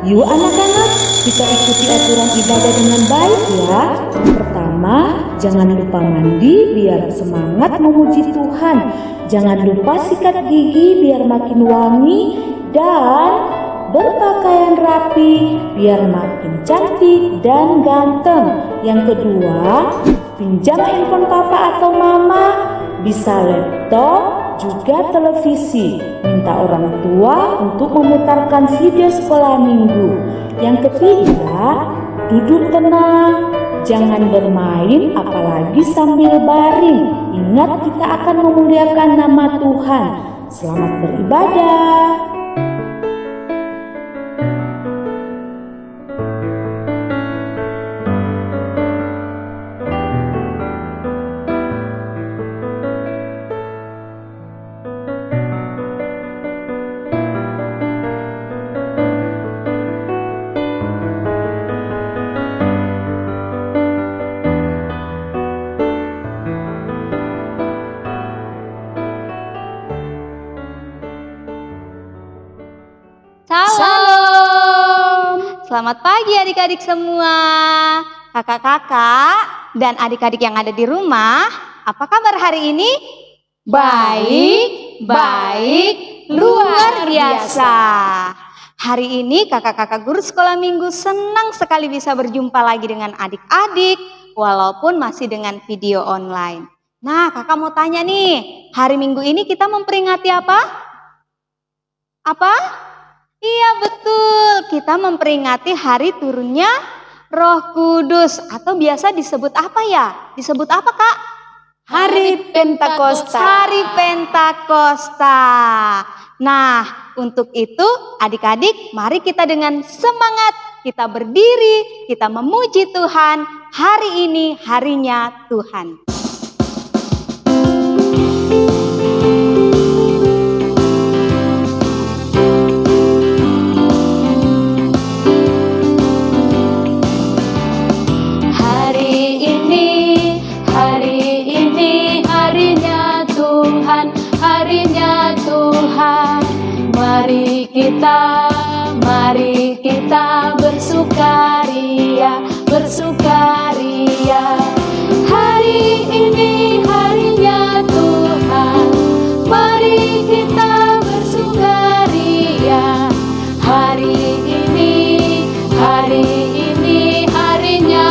Yuk anak-anak, kita ikuti aturan ibadah dengan baik ya. Pertama, jangan lupa mandi biar semangat memuji Tuhan. Jangan lupa sikat gigi biar makin wangi dan berpakaian rapi biar makin cantik dan ganteng. Yang kedua, pinjam handphone papa atau mama, bisa laptop, juga televisi. Minta orang tua untuk memutarkan video sekolah minggu. Yang ketiga, duduk tenang, jangan bermain apalagi sambil baring. Ingat, kita akan memuliakan nama Tuhan. Selamat beribadah. Salam. Selamat pagi adik-adik semua. Kakak-kakak dan adik-adik yang ada di rumah, apa kabar hari ini? Baik, luar biasa. Hari ini kakak-kakak guru sekolah minggu senang sekali bisa berjumpa lagi dengan adik-adik, walaupun masih dengan video online. Nah, kakak mau tanya nih, hari Minggu ini kita memperingati apa? Apa? Iya betul, kita memperingati hari turunnya Roh Kudus, atau biasa disebut apa ya? Disebut apa Kak? Hari Pentakosta. Hari Pentakosta. Nah, untuk itu adik-adik mari kita dengan semangat, kita berdiri, kita memuji Tuhan. Hari ini harinya Tuhan. Mari kita bersukaria. Hari ini harinya Tuhan. Mari kita bersukaria. Hari ini harinya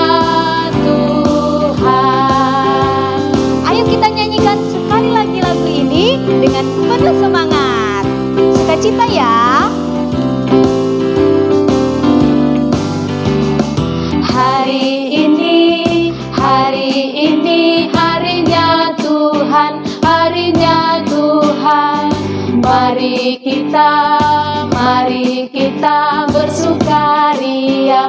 Tuhan. Ayo kita nyanyikan sekali lagi lagu ini dengan penuh semangat. Sukacita ya. Hari ini harinya Tuhan. Mari kita bersukaria.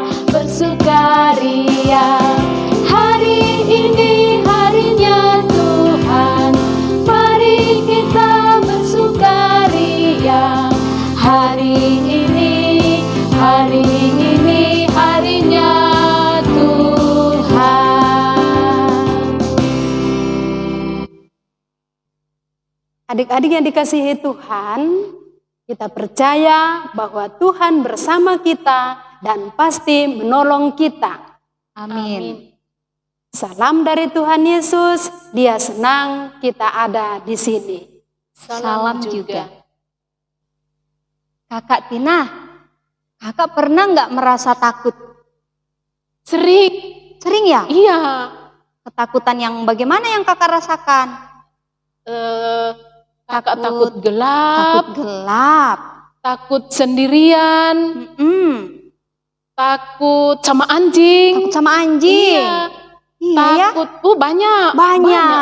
Hari ini harinya Tuhan. Mari kita bersukaria. Hari ini harinya Adik-adik yang dikasihi Tuhan, kita percaya bahwa Tuhan bersama kita dan pasti menolong kita. Amin. Salam dari Tuhan Yesus, Dia senang kita ada di sini. Salam juga. Kakak Tina, kakak pernah nggak merasa takut? Sering ya? Iya. Ketakutan yang bagaimana yang kakak rasakan? Kakak takut gelap, takut sendirian, takut sama anjing. Iya Takut, banyak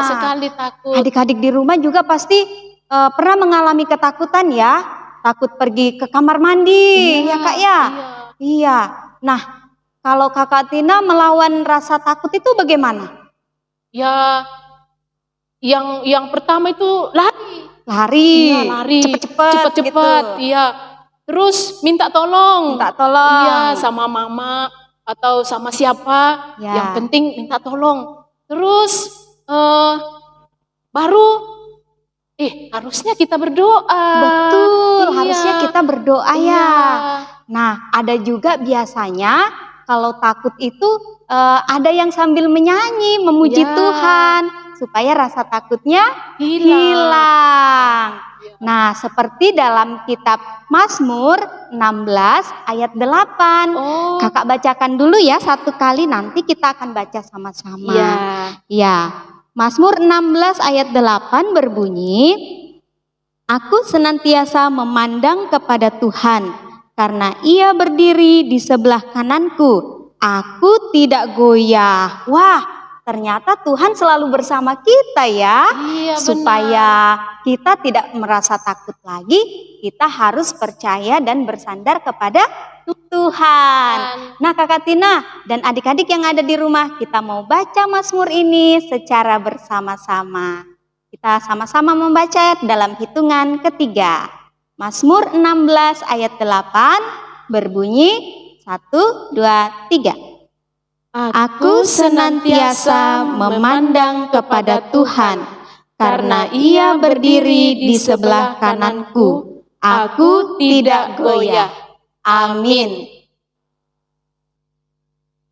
sekali takut. Adik-adik di rumah juga pasti pernah mengalami ketakutan ya. Takut pergi ke kamar mandi, ya Kak ya? Iya. Nah, kalau Kakak Tina melawan rasa takut itu bagaimana? Ya, yang pertama itu lari. Lari, cepet-cepet, gitu. Iya. Terus minta tolong. Iya, sama mama atau sama siapa. Ya. Yang penting minta tolong. Terus baru Harusnya kita berdoa. Betul, Iya. harusnya kita berdoa ya. Iya. Nah, ada juga biasanya kalau takut itu ada yang sambil menyanyi, memuji Ya. Tuhan supaya rasa takutnya Hilang. hilang. Nah, seperti dalam kitab Mazmur 16 ayat 8. Oh. Kakak bacakan dulu ya satu kali, nanti kita akan baca sama-sama. Iya. Ya, Mazmur 16 ayat 8 berbunyi, Aku senantiasa memandang kepada Tuhan, karena Ia berdiri di sebelah kananku. Aku tidak goyah. Wah, ternyata Tuhan selalu bersama kita ya. Iya, Supaya kita tidak merasa takut lagi, kita harus percaya dan bersandar kepada Tuhan. Nah, Kakak Tina dan adik-adik yang ada di rumah, kita mau baca Mazmur ini secara bersama-sama. Kita sama-sama membaca dalam hitungan ketiga. Mazmur 16 ayat 8 berbunyi 1, 2, 3. Aku senantiasa memandang kepada Tuhan, karena Ia berdiri di sebelah kananku. Aku tidak goyah. Amin.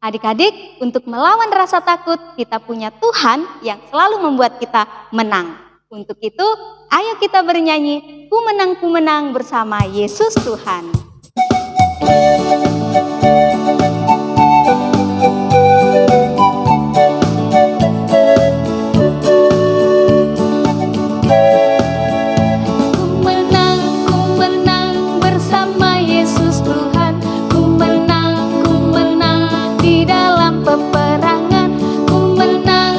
Adik-adik, untuk melawan rasa takut, kita punya Tuhan yang selalu membuat kita menang. Untuk itu, ayo kita bernyanyi, ku menang bersama Yesus Tuhan. Ku menang bersama Yesus Tuhan. Ku menang di dalam peperangan. Ku menang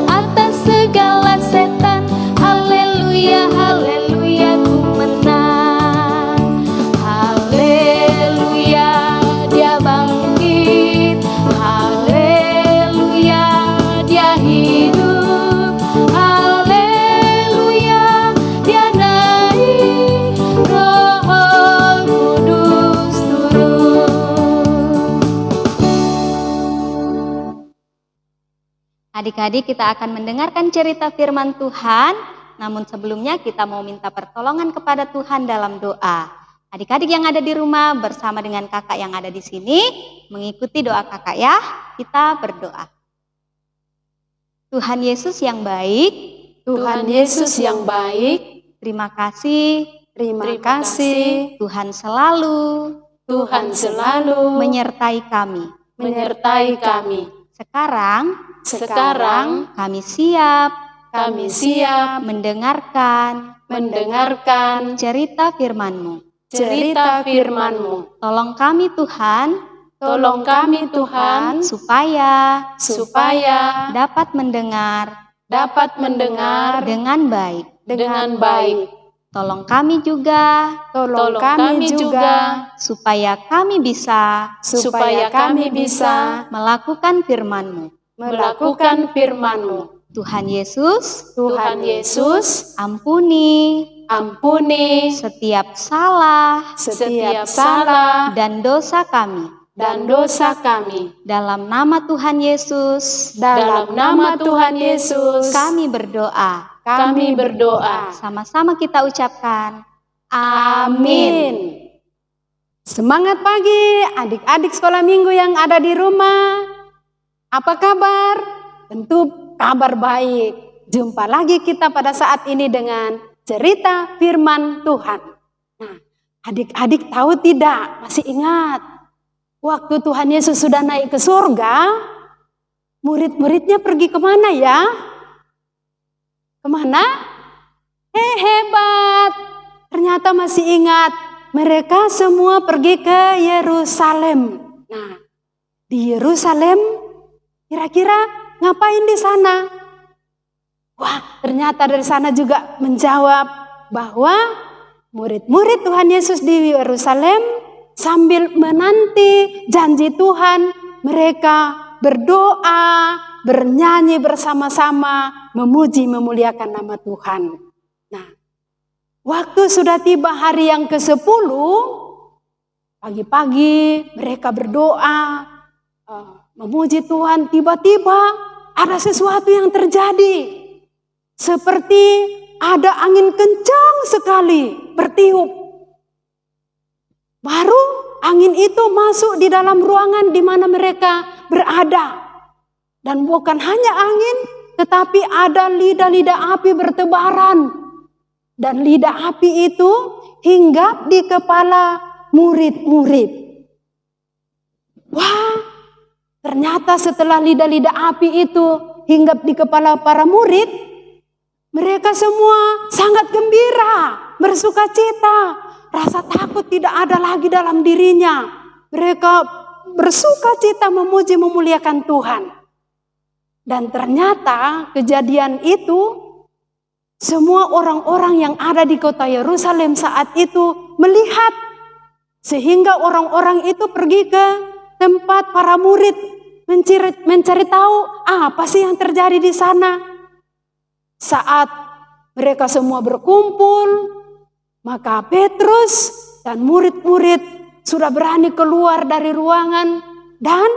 atas segala setan. Haleluya, haleluya, ku menang. Haleluya, Dia bangkit. Haleluya, Dia hidup. Haleluya, Dia naik. Roh Kudus turun. Adik-adik, kita akan mendengarkan cerita firman Tuhan. Namun sebelumnya kita mau minta pertolongan kepada Tuhan dalam doa. Adik-adik yang ada di rumah bersama dengan kakak yang ada di sini, mengikuti doa kakak ya. Kita berdoa. Tuhan Yesus yang baik, Tuhan Yesus yang baik, terima kasih terima kasih Tuhan selalu Tuhan selalu menyertai kami. menyertai kami. Sekarang kami siap Kami siap mendengarkan cerita firman-Mu. cerita firman-Mu. Tolong kami Tuhan, Tolong kami Tuhan, supaya dapat mendengar dengan baik. dengan baik. Tolong kami juga Tolong kami juga supaya kami bisa melakukan firman-Mu. melakukan firman-Mu. Tuhan Yesus, Tuhan Yesus, ampuni ampuni setiap salah setiap salah dan dosa kami. dan dosa kami. Dalam nama Tuhan Yesus, Dalam nama Tuhan Yesus, kami berdoa. kami berdoa. Sama-sama kita ucapkan, Amin. Semangat pagi adik-adik sekolah minggu yang ada di rumah. Apa kabar? Tentu kabar baik. Jumpa lagi kita pada saat ini dengan cerita firman Tuhan. Nah, adik-adik tahu tidak? Masih ingat? Waktu Tuhan Yesus sudah naik ke surga, murid-muridnya pergi kemana ya? Kemana? Hebat! Ternyata masih ingat. Mereka semua pergi ke Yerusalem. Nah, di Yerusalem kira-kira ngapain di sana? Wah, ternyata dari sana juga menjawab bahwa murid-murid Tuhan Yesus di Yerusalem sambil menanti janji Tuhan, mereka berdoa, bernyanyi bersama-sama, memuji, memuliakan nama Tuhan. Nah, waktu sudah tiba hari yang ke-10, pagi-pagi mereka berdoa, memuji Tuhan. Tiba-tiba ada sesuatu yang terjadi. Seperti ada angin kencang sekali bertiup. Baru angin itu masuk di dalam ruangan di mana mereka berada. Dan bukan hanya angin, tetapi ada lidah-lidah api bertebaran. Dan lidah api itu hinggap di kepala murid-murid. Wah, ternyata setelah lidah-lidah api itu hinggap di kepala para murid, mereka semua sangat gembira, bersuka cita. Rasa takut tidak ada lagi dalam dirinya. Mereka bersuka cita memuji memuliakan Tuhan. Dan ternyata kejadian itu, semua orang-orang yang ada di kota Yerusalem saat itu melihat. Sehingga orang-orang itu pergi ke tempat para murid mencari tahu apa sih yang terjadi di sana. Saat mereka semua berkumpul, maka Petrus dan murid-murid sudah berani keluar dari ruangan dan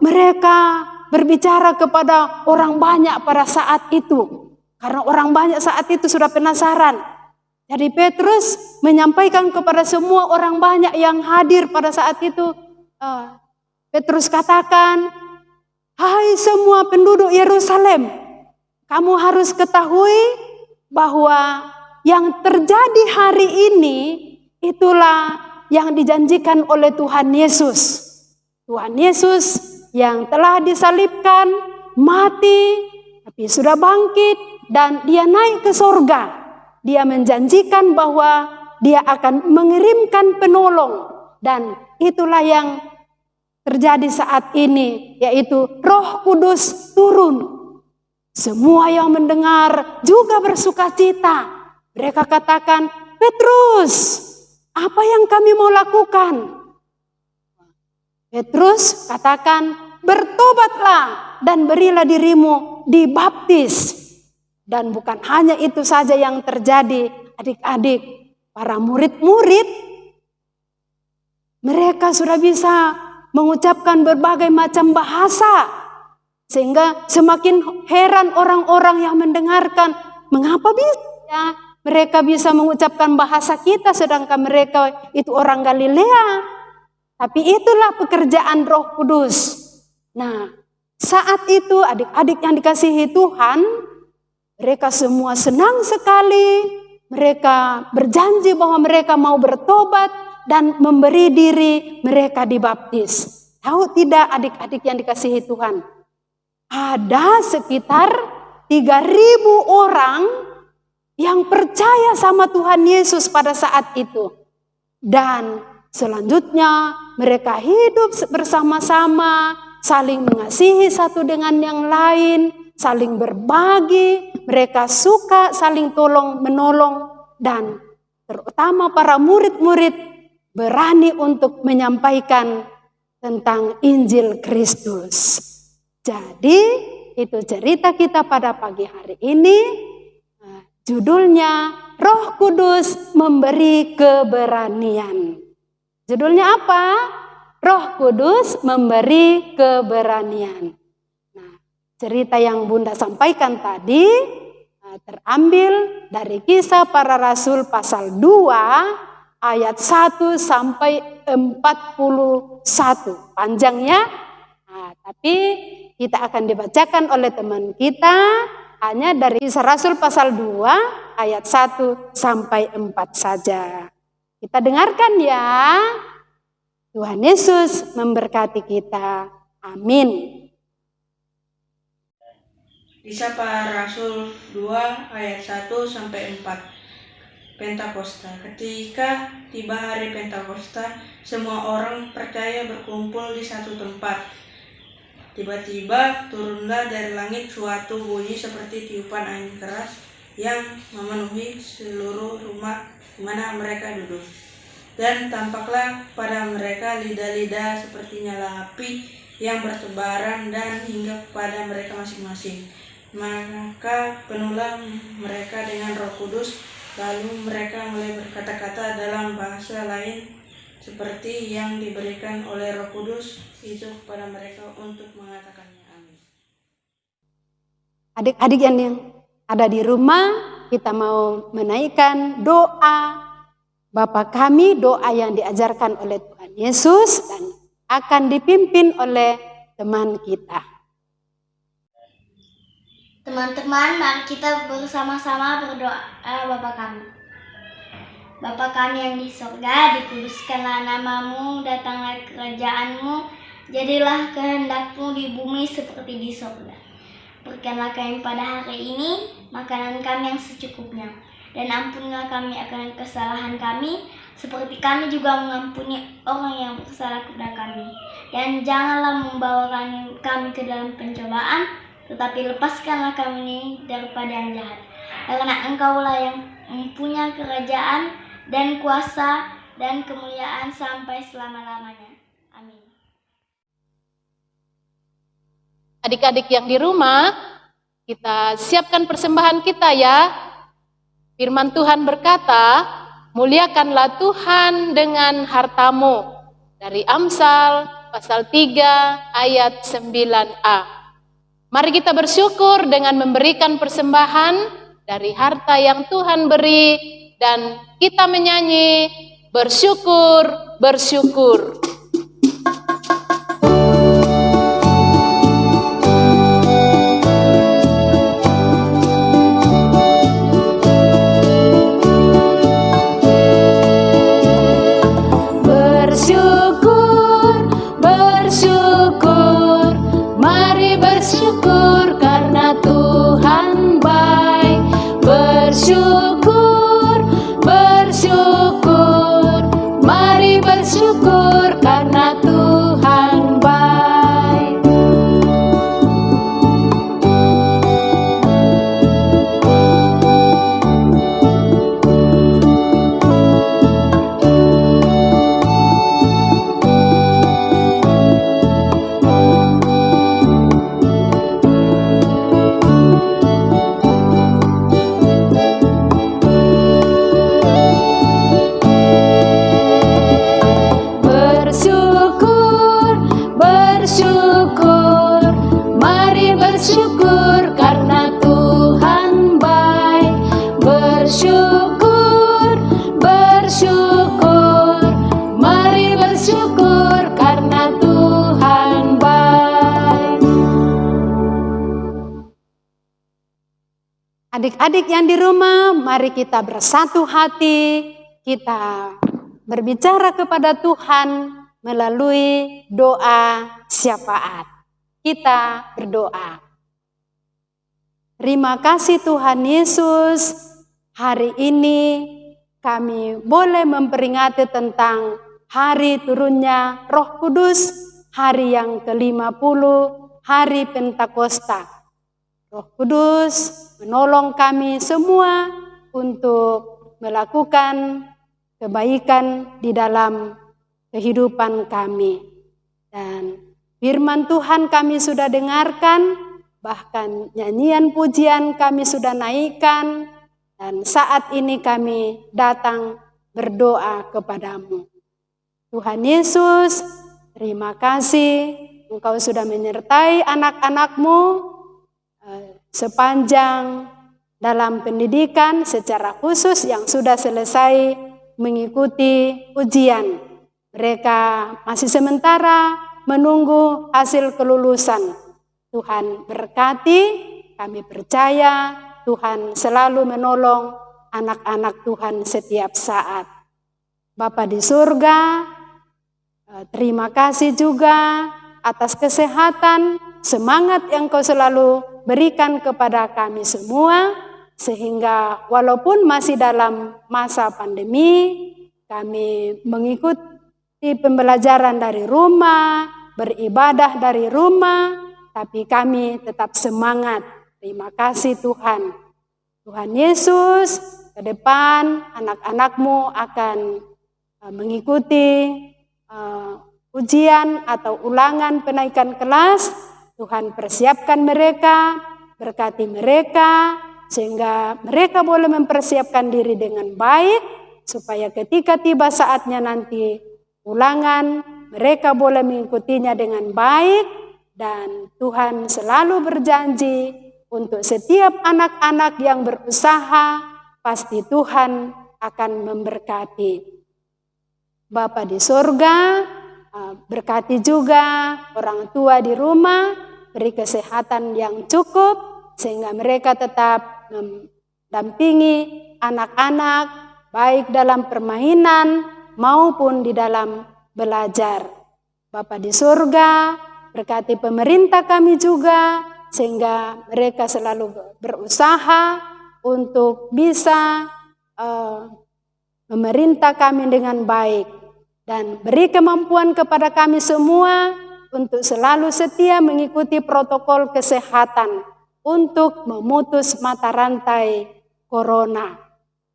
mereka berbicara kepada orang banyak pada saat itu. Karena orang banyak saat itu sudah penasaran. Jadi Petrus menyampaikan kepada semua orang banyak yang hadir pada saat itu. Petrus katakan, "Hai semua penduduk Yerusalem, kamu harus ketahui bahwa yang terjadi hari ini itulah yang dijanjikan oleh Tuhan Yesus. Tuhan Yesus yang telah disalibkan, mati, tapi sudah bangkit dan dia naik ke sorga. Dia menjanjikan bahwa dia akan mengirimkan penolong dan itulah yang terjadi saat ini, yaitu Roh Kudus turun. Semua yang mendengar juga bersuka cita. Mereka katakan, Petrus, apa yang kami mau lakukan? Petrus katakan, bertobatlah dan berilah dirimu dibaptis. Dan bukan hanya itu saja yang terjadi, adik-adik, para murid-murid, mereka sudah bisa mengucapkan berbagai macam bahasa. Sehingga semakin heran orang-orang yang mendengarkan, mengapa bisa mereka bisa mengucapkan bahasa kita sedangkan mereka itu orang Galilea. Tapi itulah pekerjaan Roh Kudus. Nah, saat itu adik-adik yang dikasihi Tuhan, mereka semua senang sekali. Mereka berjanji bahwa mereka mau bertobat dan memberi diri mereka dibaptis. Tahu tidak adik-adik yang dikasihi Tuhan? Ada sekitar 3.000 orang yang percaya sama Tuhan Yesus pada saat itu. Dan selanjutnya mereka hidup bersama-sama, saling mengasihi satu dengan yang lain, saling berbagi, mereka suka saling tolong-menolong, dan terutama para murid-murid berani untuk menyampaikan tentang Injil Kristus. Jadi itu cerita kita pada pagi hari ini. Judulnya Roh Kudus memberi keberanian. Judulnya apa? Roh Kudus memberi keberanian. Nah, cerita yang Bunda sampaikan tadi terambil dari Kisah Para Rasul pasal 2 ayat 1 sampai 41. Panjangnya, tapi kita akan dibacakan oleh teman kita hanya dari Kisah Rasul pasal 2 ayat 1 sampai 4 saja. Kita dengarkan ya. Tuhan Yesus memberkati kita. Amin. Kisah Para Rasul 2 ayat 1 sampai 4. Pentakosta. Ketika tiba hari Pentakosta, semua orang percaya berkumpul di satu tempat. Tiba-tiba turunlah dari langit suatu bunyi seperti tiupan angin keras yang memenuhi seluruh rumah di mana mereka duduk. Dan tampaklah pada mereka lidah-lidah seperti nyala api yang bertebaran dan hingga pada mereka masing-masing. Maka penuhlah mereka dengan Roh Kudus, lalu mereka mulai berkata-kata dalam bahasa lain seperti yang diberikan oleh Roh Kudus itu kepada mereka untuk mengatakannya. Amin. ada di rumah, kita mau menaikkan doa Bapa kami, doa yang diajarkan oleh Tuhan Yesus dan akan dipimpin oleh teman kita. Teman-teman, mari kita bersama-sama berdoa Bapa kami. Bapa kami yang di sorga, dikuduskanlah namamu, datanglah kerajaanmu, jadilah kehendakmu di bumi seperti di sorga. Berikanlah kami pada hari ini makanan kami yang secukupnya, dan ampunilah kami akan kesalahan kami, seperti kami juga mengampuni orang yang bersalah kepada kami. Dan janganlah membawa kami ke dalam pencobaan, tetapi lepaskanlah kami daripada yang jahat. Karena Engkaulah yang mempunyai kerajaan dan kuasa dan kemuliaan sampai selama-lamanya. Amin. Adik-adik yang di rumah, kita siapkan persembahan kita ya. Firman Tuhan berkata, muliakanlah Tuhan dengan hartamu. Dari Amsal pasal 3 ayat 9a. Mari kita bersyukur dengan memberikan persembahan dari harta yang Tuhan beri, dan kita menyanyi bersyukur, bersyukur. Bersyukur, bersyukur, mari bersyukur karena Tuhan baik. Bersyukur, bersyukur, mari bersyukur karena Tuhan baik. Bersyukur, bersyukur, mari bersyukur karena Tuhan baik. Bersyukur, bersyukur, mari bersyukur karena Tuhan baik. Adik-adik yang di rumah, mari kita bersatu hati, kita berbicara kepada Tuhan melalui doa syafaat. Kita berdoa. Terima kasih Tuhan Yesus, hari ini kami boleh memperingati tentang hari turunnya Roh Kudus, hari yang ke-50, hari Pentakosta. Roh Kudus menolong kami semua untuk melakukan kebaikan di dalam kehidupan kami. Dan firman Tuhan kami sudah dengarkan, bahkan nyanyian pujian kami sudah naikkan, dan saat ini kami datang berdoa kepadamu. Tuhan Yesus, terima kasih Engkau sudah menyertai anak-anak-Mu sepanjang dalam pendidikan secara khusus yang sudah selesai mengikuti ujian. Mereka masih sementara menunggu hasil kelulusan. Tuhan berkati, kami percaya Tuhan selalu menolong anak-anak Tuhan setiap saat. Bapa di surga, terima kasih juga atas kesehatan, semangat yang Kau selalu berikan kepada kami semua, sehingga walaupun masih dalam masa pandemi, kami mengikuti pembelajaran dari rumah, beribadah dari rumah, tapi kami tetap semangat. Terima kasih Tuhan. Tuhan Yesus, ke depan anak-anak-Mu akan mengikuti ujian atau ulangan penaikan kelas. Tuhan persiapkan mereka, berkati mereka, sehingga mereka boleh mempersiapkan diri dengan baik, supaya ketika tiba saatnya nanti ulangan, mereka boleh mengikutinya dengan baik, dan Tuhan selalu berjanji, Untuk setiap anak-anak yang berusaha, pasti Tuhan akan memberkati. Bapa di surga, berkati juga orang tua di rumah, beri kesehatan yang cukup, sehingga mereka tetap mendampingi anak-anak, baik dalam permainan maupun di dalam belajar. Bapa di surga, berkati pemerintah kami juga, sehingga mereka selalu berusaha untuk bisa memerintah kami dengan baik. Dan beri kemampuan kepada kami semua untuk selalu setia mengikuti protokol kesehatan untuk memutus mata rantai corona.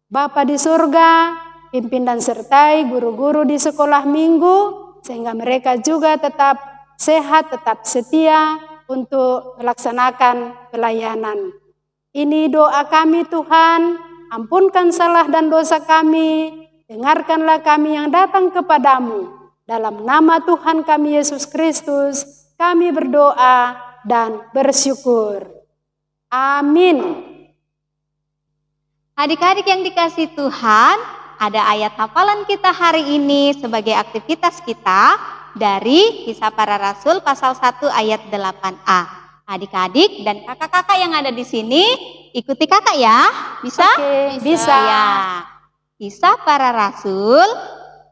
Bapa di surga, pimpin dan sertai guru-guru di sekolah minggu, sehingga mereka juga tetap sehat, tetap setia untuk melaksanakan pelayanan. Ini doa kami Tuhan, ampunkan salah dan dosa kami, dengarkanlah kami yang datang kepadamu. Dalam nama Tuhan kami Yesus Kristus, kami berdoa dan bersyukur. Amin. Adik-adik yang dikasihi Tuhan, ada ayat hafalan kita hari ini sebagai aktivitas kita dari Kisah Para Rasul pasal 1 ayat 8a. Adik-adik dan kakak-kakak yang ada di sini, ikuti kakak ya. Bisa? Oke, bisa. Ya. Kisah Para Rasul,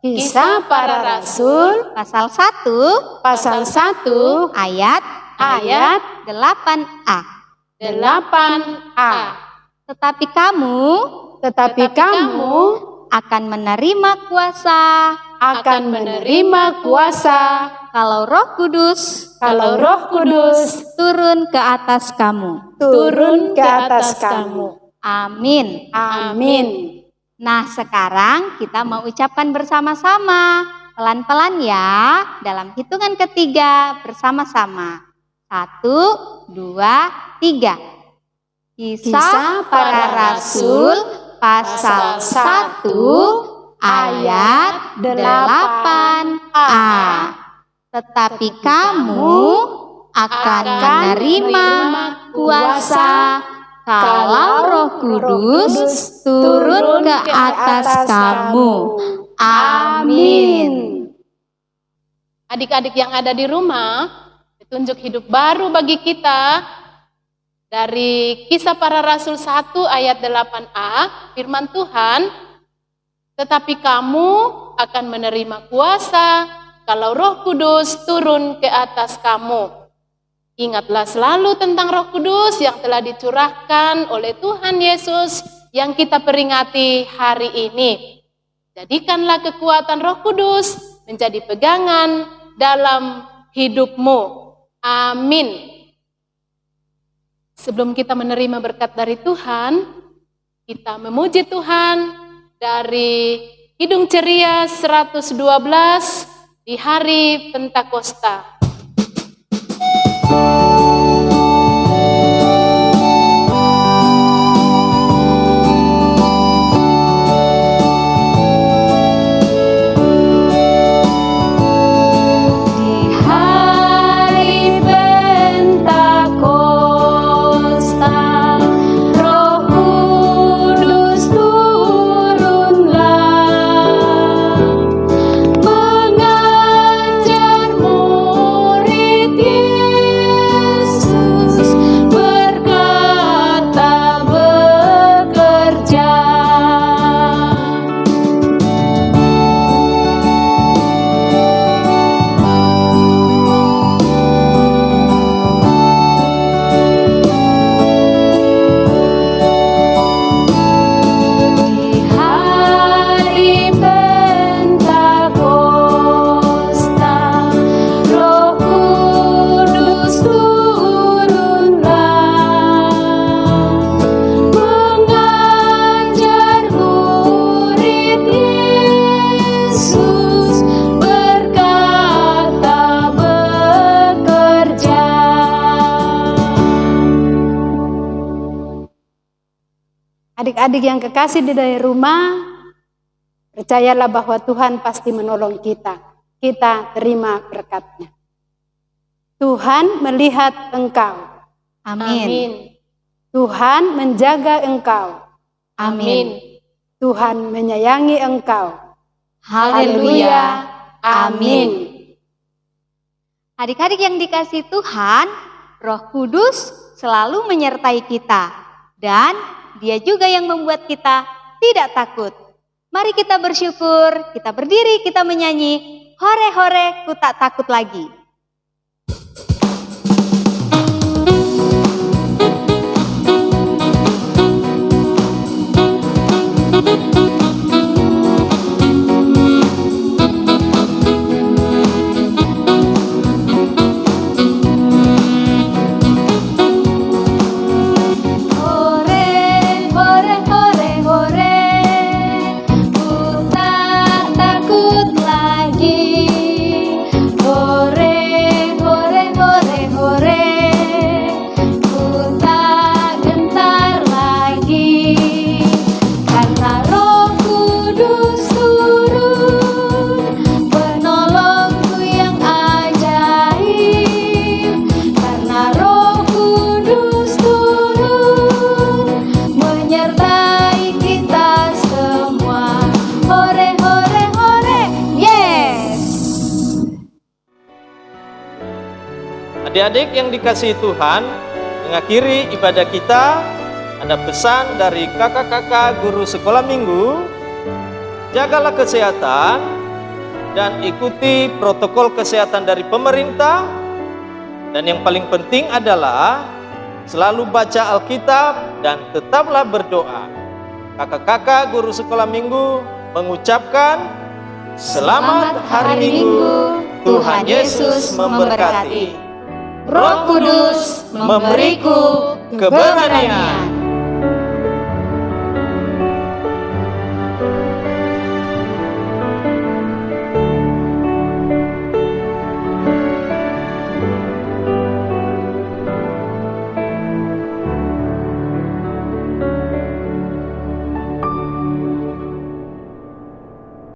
Kisah Para Rasul pasal 1 ayat 8a. 8a. Tetapi kamu akan menerima kuasa kalau Roh Kudus turun ke atas kamu. Amin. Amin. Nah, sekarang kita mau ucapkan bersama-sama. Pelan-pelan ya, dalam hitungan ketiga bersama-sama. 1, 2, 3. Kisah Para Rasul pasal 1 ayat 8a. Tetapi kamu akan menerima kuasa kalau Roh Kudus turun ke atas kamu. Amin. Adik-adik yang ada di rumah, petunjuk hidup baru bagi kita dari Kisah Para Rasul 1 ayat 8a, firman Tuhan, tetapi kamu akan menerima kuasa kalau Roh Kudus turun ke atas kamu. Ingatlah selalu tentang Roh Kudus yang telah dicurahkan oleh Tuhan Yesus yang kita peringati hari ini. Jadikanlah kekuatan Roh Kudus menjadi pegangan dalam hidupmu. Amin. Sebelum kita menerima berkat dari Tuhan, kita memuji Tuhan dari Kidung Ceria 112 di hari Pentakosta. Adik-adik yang kekasih di dalam rumah, percayalah bahwa Tuhan pasti menolong kita. Kita terima berkat-Nya. Tuhan melihat engkau. Amin. Tuhan menjaga engkau. Amin. Tuhan menyayangi engkau. Haleluya. Amin. Adik-adik yang dikasihi Tuhan, Roh Kudus selalu menyertai kita. Dan Dia juga yang membuat kita tidak takut. Mari kita bersyukur, kita berdiri, kita menyanyi, hore-hore ku tak takut lagi. Adik-adik yang dikasihi Tuhan, mengakhiri ibadah kita, ada pesan dari kakak-kakak guru sekolah minggu. Jagalah kesehatan dan ikuti protokol kesehatan dari pemerintah. Dan yang paling penting adalah selalu baca Alkitab dan tetaplah berdoa. Kakak-kakak guru sekolah minggu mengucapkan selamat hari Minggu, Tuhan Yesus memberkati. Roh Kudus memberiku keberanian.